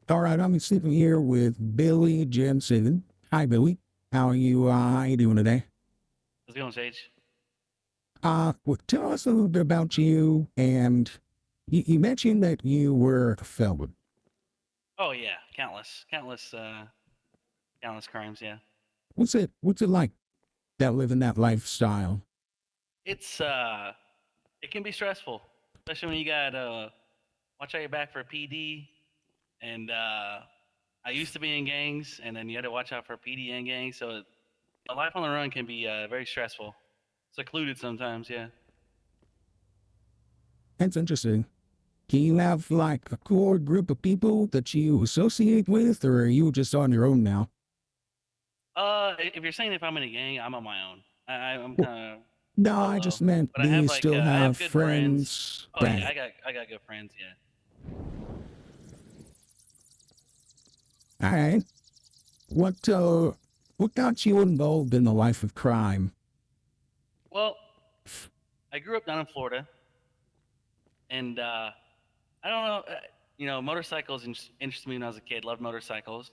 All right, I'm sitting here with Billy Jensen. Hi, Billy. How you doing today? How's it going, Sage? Well, tell us a little bit about you. And you mentioned that you were a felon. Oh yeah, countless crimes. Yeah, What's it like that living that lifestyle? it's it can be stressful, especially when you got watch out your back for PD, and I used to be in gangs, and then you had to watch out for PD and gangs. So a life on the run can be very stressful, secluded sometimes. Yeah. That's interesting. Do you have like a core group of people that you associate with, or are you just on your own now? If you're saying if I'm in a gang, I'm on my own. I'm Well, kind of no, I solo, just meant, but do you still I have have good friends. friends? Oh yeah, Right. I got good friends. Yeah. All right. What, uh, what got you involved in the life of crime? Well, I grew up down in Florida, and I don't know, motorcycles interested me when I was a kid. Loved motorcycles.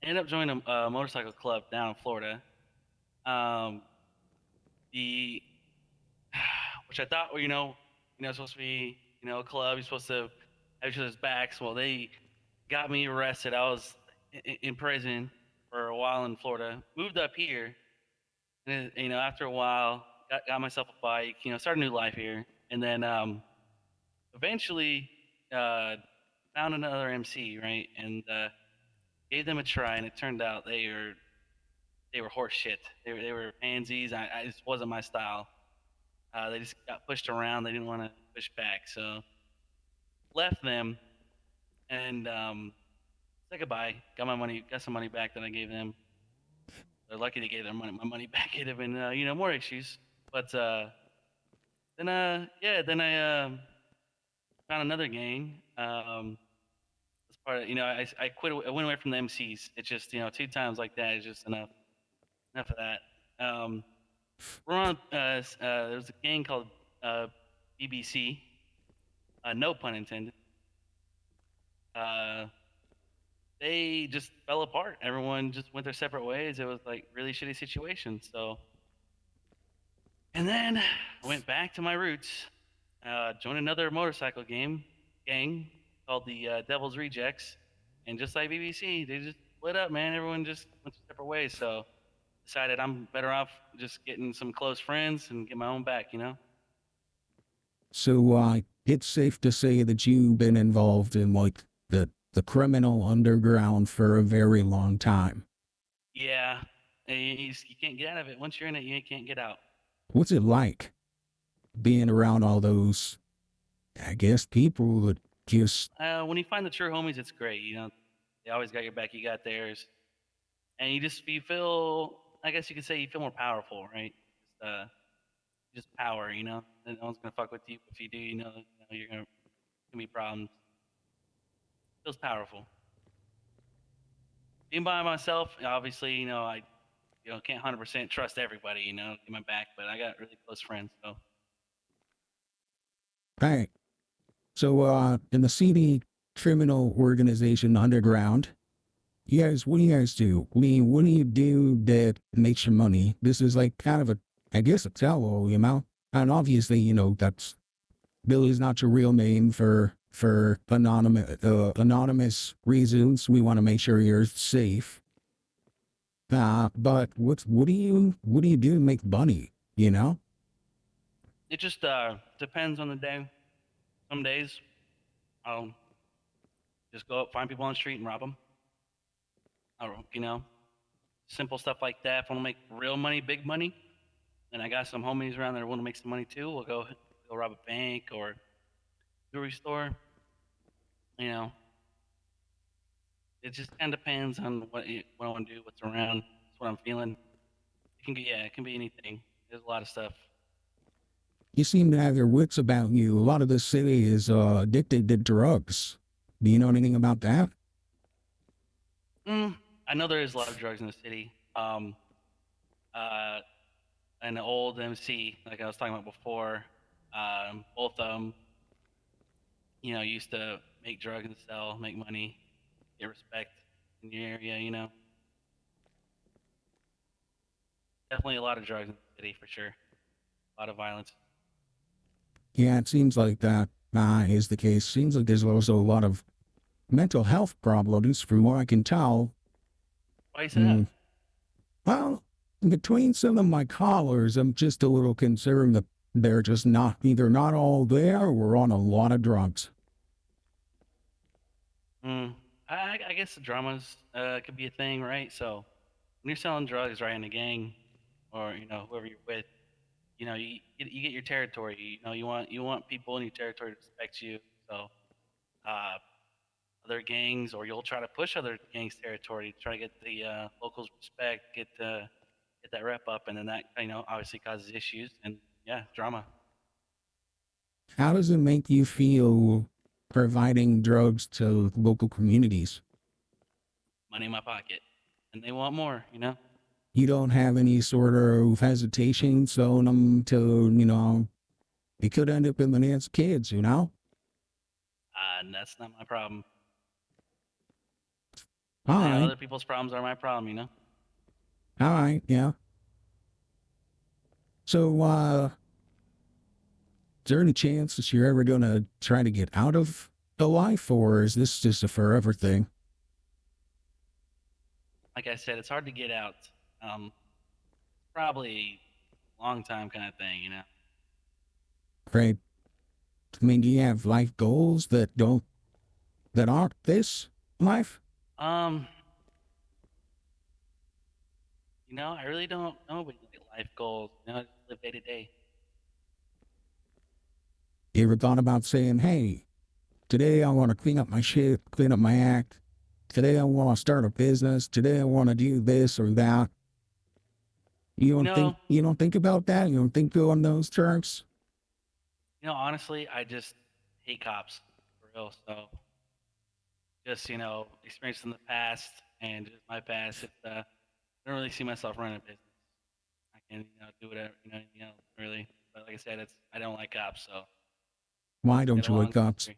Ended up joining a motorcycle club down in Florida. Um, the which I thought were supposed to be a club. You're supposed to have each other's backs. Well, they got me arrested. I was in prison for a while in Florida. Moved up here, and after a while, got myself a bike. Started a new life here, and then eventually uh, found another MC, right, and gave them a try, and it turned out they were horse shit. They were pansies. I just wasn't my style. They just got pushed around. They didn't want to push back, so left them and said goodbye. Got my money, got some money back that I gave them. They're lucky they gave my money back. It'd have been more issues, but then I found another gang. As part of I quit. I went away from the MCs. It's just 2 times like that is just enough of that. We're on. There's a gang called BBC. No pun intended. Uh, they just fell apart. Everyone just went their separate ways. It was like really shitty situation. So, and then I went back to my roots. Joined another motorcycle gang called the Devil's Rejects, and just like BBC, they just split up, man. Everyone just went their separate ways. So decided I'm better off just getting some close friends and get my own back. So, it's safe to say that you've been involved in like the criminal underground for a very long time. Yeah, you can't get out of it. Once you're in it, you can't get out. What's it like being around all those, I guess, people that just, When you find the true homies, it's great. They always got your back. You got theirs, and you feel. I guess you could say you feel more powerful, right? Just power. And no one's gonna fuck with you. If you do, you're gonna be problems. Feels powerful. Being by myself, obviously, I can't 100% trust everybody. Get my back, but I got really close friends. So right. So, in the CD criminal organization underground, what do you guys do? I mean, what do you do that makes your money? This is like kind of a, I guess, a tell-all, you know? And obviously, that's Billy's not your real name for anonymous reasons. We want to make sure you're safe. But what do you do to make money? You know? it just depends on the day. Some days I'll just go up, find people on the street, and rob them. Simple stuff like that. If I want to make real money, big money, then I got some homies around that want to make some money too. We'll go rob a bank or jewelry store. You know, it just kind of depends on what I want to do, what's around, what's what I'm feeling. It can be anything. There's a lot of stuff. You seem to have your wits about you. A lot of the city is addicted to drugs. Do you know anything about that? Mm, I know there is a lot of drugs in the city. Uh, an old MC, like I was talking about before, both of them, used to make drugs and sell, make money, get respect in the area. You know, definitely a lot of drugs in the city for sure. A lot of violence. Yeah, it seems like that is the case. Seems like there's also a lot of mental health problems, from what I can tell. Why you say that? Mm, well, between some of my callers, I'm just a little concerned that they're just not either not all there or on a lot of drugs. Mm, I guess the dramas could be a thing, right? So when you're selling drugs, right, in a gang, or you know whoever you're with, you know you get your territory. You know you want people in your territory to respect you. So uh, other gangs, or you'll try to push other gangs' territory to try to get the locals' respect, get that rep up, and then that obviously causes issues and yeah, drama. How does it make you feel providing drugs to local communities? Money in my pocket, and they want more. You know, You don't have any sort of hesitation selling them to, they could end up in the hands of kids, you know? and that's not my problem. All right, Other people's problems are my problem. You know. all right, yeah. So, is there any chance that you're ever gonna try to get out of the life, or is this just a forever thing? Like I said, it's hard to get out. Um, Probably a long time kind of thing. You know. Right? I mean, do you have life goals that aren't this life? Um, I really don't know what life goals. You know, I just live day to day. You ever thought about saying, hey, today I want to clean up my shit, clean up my act. Today I want to start a business. Today I want to do this or that. You know, You don't think about that? You don't think on those terms? honestly, I just hate cops for real. So just experience in the past and just my past. I don't really see myself running a business. I can do whatever really. But like I said, I don't like cops, so Why got don't a you like long cops? history.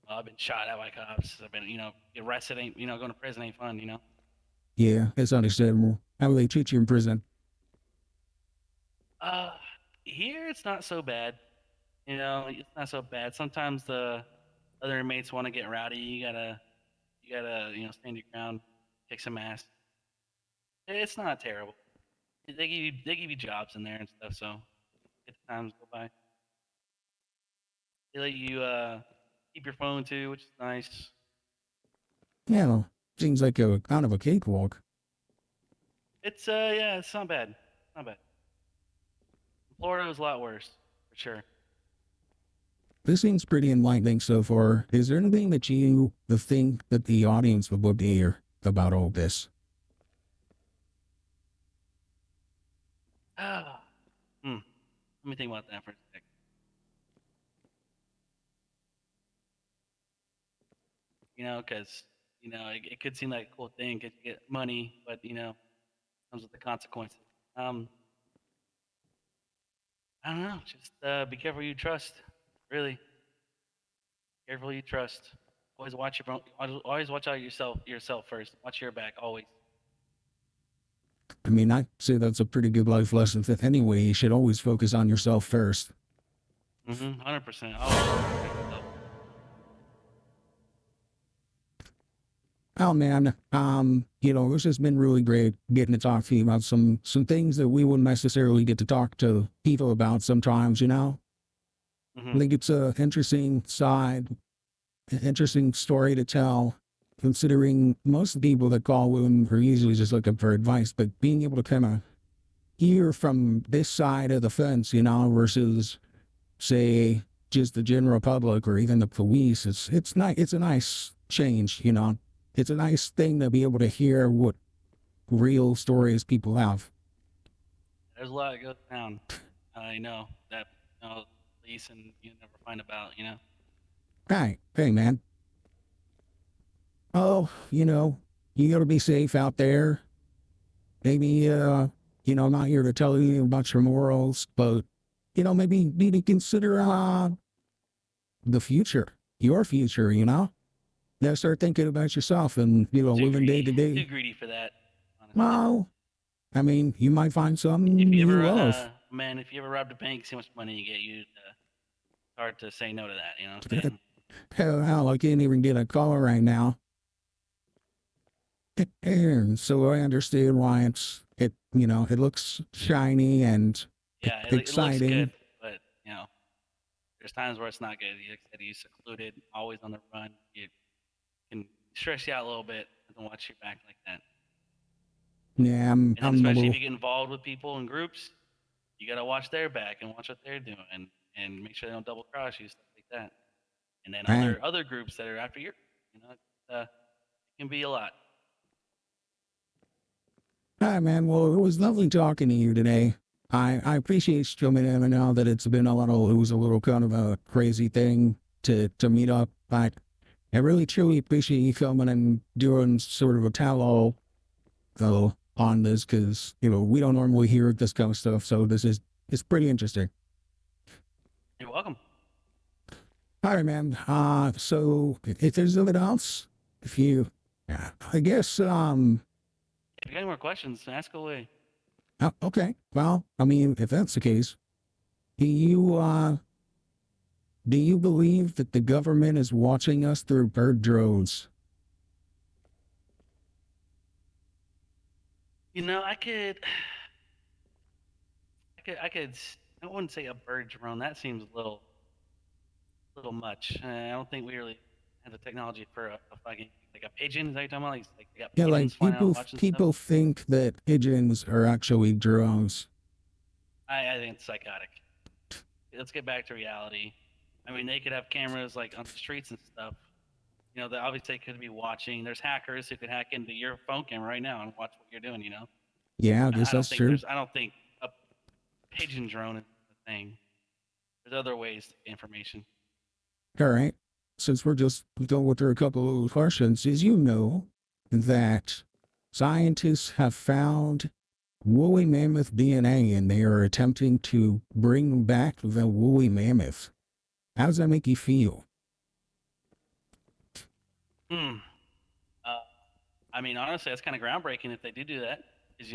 Well, I've been shot at by cops. I've been arrested. Ain't going to prison ain't fun. Yeah, it's understandable. How will they treat you in prison? Uh, Here it's not so bad. It's not so bad. Sometimes the other inmates want to get rowdy. You gotta stand your ground, kick some ass. It's not terrible. They give you jobs in there and stuff, so get the times go by. They let you keep your phone too, which is nice. Yeah, well, seems like a kind of a cakewalk. It's yeah, it's not bad. Not bad. Florida was a lot worse, for sure. This seems pretty enlightening so far. Is there anything that the thing that the audience would love to hear about all this? Ah, hmm. Let me think about that for a sec. Because it could seem like a cool thing because you get money, but comes with the consequences. Um, I don't know. Just be careful who you trust. Really, careful who you trust. Always watch your always watch out yourself first. Watch your back always. I mean, I'd say that's a pretty good life lesson. That anyway, you should always focus on yourself first. 100%. Always focus on yourself. Oh man, this has been really great getting to talk to you about some things that we wouldn't necessarily get to talk to people about sometimes. I hmm think it's a interesting story to tell, considering most people that call in are usually just looking for advice, but being able to kind of hear from this side of the fence, versus say just the general public or even the police, it's nice. It's a nice change. It's a nice thing to be able to hear what real stories people have. There's a lot that goes down. I know that police and you never find about. Right. Hey, man. Oh, you got to be safe out there. Maybe, I'm not here to tell you about your morals, but, maybe need to consider, the future, your future. You gotta start thinking about yourself and, living day to Too day. greedy for that, honestly. Well, I mean, you might find something If you you ever, love. man, if you ever robbed a bank, see how much money you get. It's hard to say no to that. You know what I'm saying? Hell, I can't even get a call right now. And so I understand why it looks shiny and Yeah, it looks exciting. good, but there's times where it's not good. Like I said, he's secluded, always on the run. It can stress you out a little bit. Don't watch your back like that. Yeah, And then I'm a especially if little. you get involved with people in groups, you gotta watch their back and watch what they're doing, and make sure they don't double cross you, stuff like that. And then Right. other groups that are after it can be a lot. Hi, man. Well, it was lovely talking to you today. I appreciate you coming in. I know that it was a little kind of a crazy thing to meet up, but I really truly appreciate you coming and doing sort of a tell-all on this because, we don't normally hear this kind of stuff. So it's pretty interesting. You're welcome. All right, man. So if there's nothing else, if you, yeah, I guess, If you got any more questions, ask away. okay. Well, I mean, if that's the case, do you, uh, do you believe that the government is watching us through bird drones? You know, I could. I wouldn't say a bird drone. That seems little much. I don't think we really have the technology for a fucking like a pigeon. Is that what you're talking about? Like they got Yeah, pigeons like flying out watching stuff. people think that pigeons are actually drones. I think it's psychotic. Let's get back to reality. I mean, they could have cameras like on the streets and stuff. They obviously could be watching. There's hackers who could hack into your phone camera right now and watch what you're doing. Yeah, I guess that's true. I don't think a pigeon drone is a thing. There's other ways to get information. All right. Since we're just going through a couple of questions, did you know that scientists have found woolly mammoth DNA and they are attempting to bring back the woolly mammoth? How does that make you feel? Hmm. Uh, I mean, honestly, that's kind of groundbreaking if they do that. Because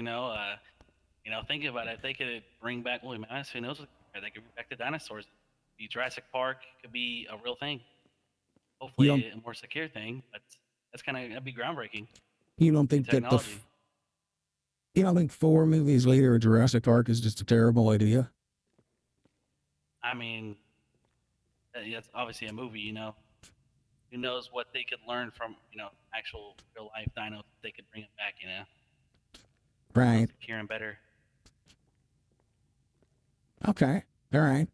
think about it. If they could bring back woolly mammoths, who knows? They could bring back the dinosaurs. The Jurassic Park could be a real thing. You don't Hopefully, a more secure thing. But that'd be groundbreaking you don't in think that technology. you don't think 4 movies later Jurassic Park is just a terrible idea? I mean, that's obviously a movie. Who knows what they could learn from actual real life dinos? They could bring them back. Right. Secure and better. Okay. All right.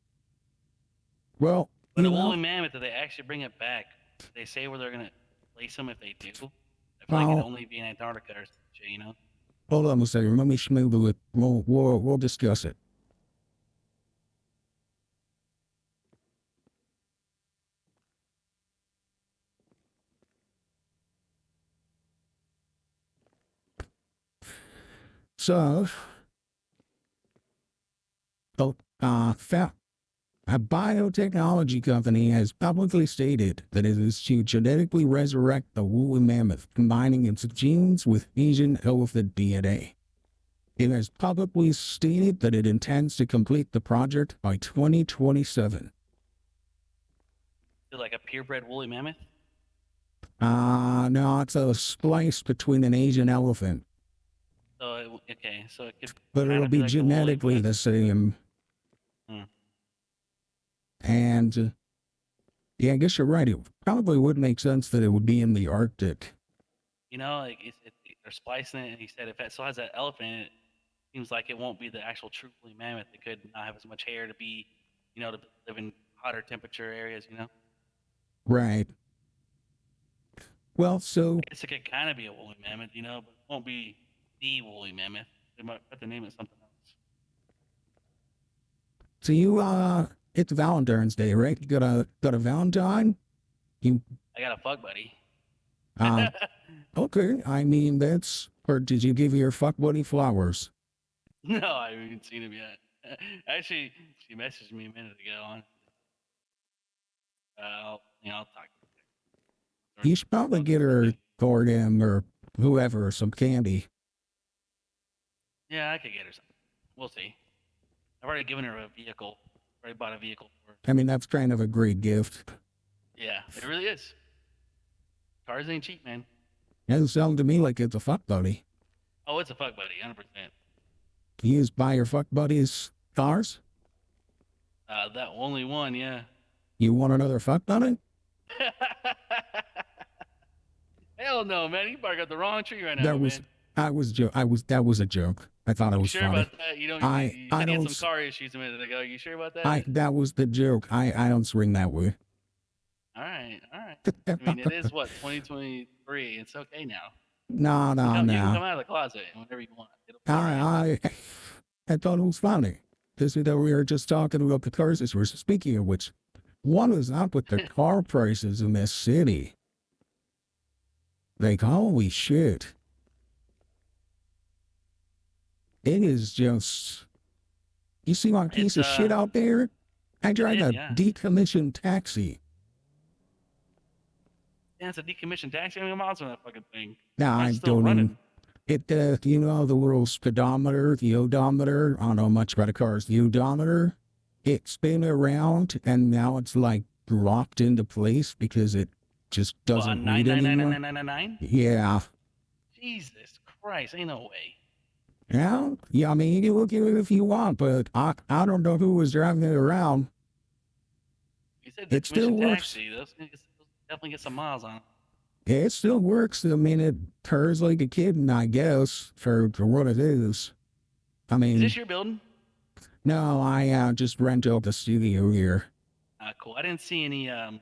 Well, But a woolly mammoth, if they actually bring it back, they say where they're gonna place them if they do. I feel like it'd only be in Antarctica or something, hold on a second. Let me schmoogle it. We'll discuss it. So, oh, a biotechnology company has publicly stated that it is to genetically resurrect the woolly mammoth, combining its genes with Asian elephant DNA. It has publicly stated that it intends to complete the project by 2027. Like a purebred woolly mammoth. No, it's a splice between an Asian elephant. So so it could. But it'll be like genetically the same. Hmm. And yeah, I guess you're right. It probably would make sense that it would be in the Arctic. Like they're splicing it, and he said if it still has that elephant in it, seems like it won't be the actual true woolly mammoth. It could not have as much hair to be, to live in hotter temperature areas. Right. Well, so I guess it could kind of be a woolly mammoth, but it won't be the woolly mammoth. They might have to name it something else. so it's Valentine's Day, right? You got a Valentine? I got a fuck buddy. Okay. I mean, or did you give your fuck buddy flowers? No, I haven't seen him yet. Actually, she messaged me a minute ago on. I'll talk to her. You should probably get her or him or whoever some candy. Yeah, I could get her something. We'll see. I've already given her a vehicle. Already bought a vehicle for her. I mean, that's kind of a great gift. Yeah, it really is. Cars ain't cheap, man. It sounds to me like it's a fuck buddy. Oh, it's a fuck buddy, 100%. You just buy your fuck buddy's cars? That only one, yeah. You want another fuck buddy? Hell no, man. You bark up the wrong tree right now, That was, man. that was a joke. I thought it You was sure funny. about that? You don't. I You said you had don't. some car issues a minute ago. You sure about that? That was the joke. I don't swing that way. All right, all right. I mean, it is what 2023. It's okay now. No. You can come out of the closet whenever you want. I thought it was funny. This is that we were just talking about the cars. We're speaking of which, what is up with the car prices in this city? Like, holy shit. It is just, you see my piece of shit out there? I drive a decommissioned taxi. Yeah, it's a decommissioned taxi. How many miles on that fucking thing? Now, I don't even, you know, the world's speedometer, the odometer, I don't know much about cars, the odometer, it's been around and now it's like locked into place because it just doesn't read anymore. 9999999? Yeah. Jesus Christ, ain't no way. Yeah, I mean, you can look at it if you want, but I don't know who was driving it around. You said it still works. Taxi. Those definitely get some miles on it. It still works. I mean, it purrs like a kitten, I guess, for what it is. I mean, is this your building? No, I just rent out the studio here. Cool. I didn't see any. That's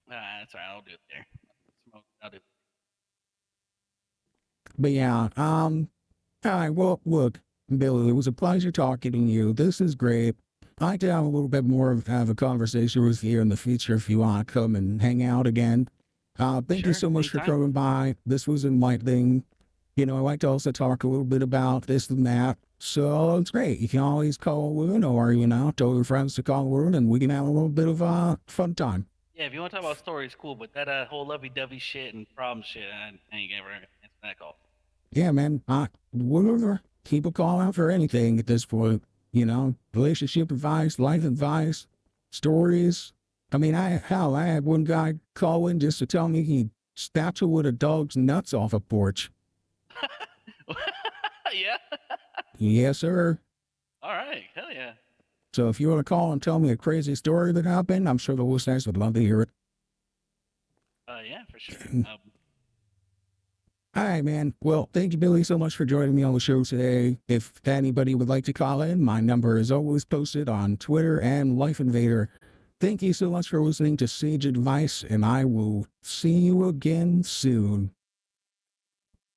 all right. I'll do it there. I'll do it. But yeah, all right, well, look, Billy, it was a pleasure talking to you. This is great. I'd like to have a little bit more of a conversation with you in the future if you want to come and hang out again. Thank you so much for coming by. This was enlightening. You know, I like to also talk a little bit about this and that. So it's great. You can always call in or, you know, tell your friends to call in and we can have a little bit of a fun time. Yeah, if you want to talk about stories, cool. But that whole lovey-dovey shit and problem shit, I ain't ever answer that call. Yeah, man. Whatever. Keep a call out for anything at this point. You know, relationship advice, life advice, stories. I mean, I had one guy call in just to tell me he spatulated a dog's nuts off a porch. Yeah? Yes, sir. All right. Hell yeah. So if you want to call and tell me a crazy story that happened, I'm sure the listeners would love to hear it. Yeah, for sure. All right, man. Well, thank you, Billy, so much for joining me on the show today. If anybody would like to call in, my number is always posted on Twitter and Life Invader. Thank you so much for listening to Sage Advice, and I will see you again soon.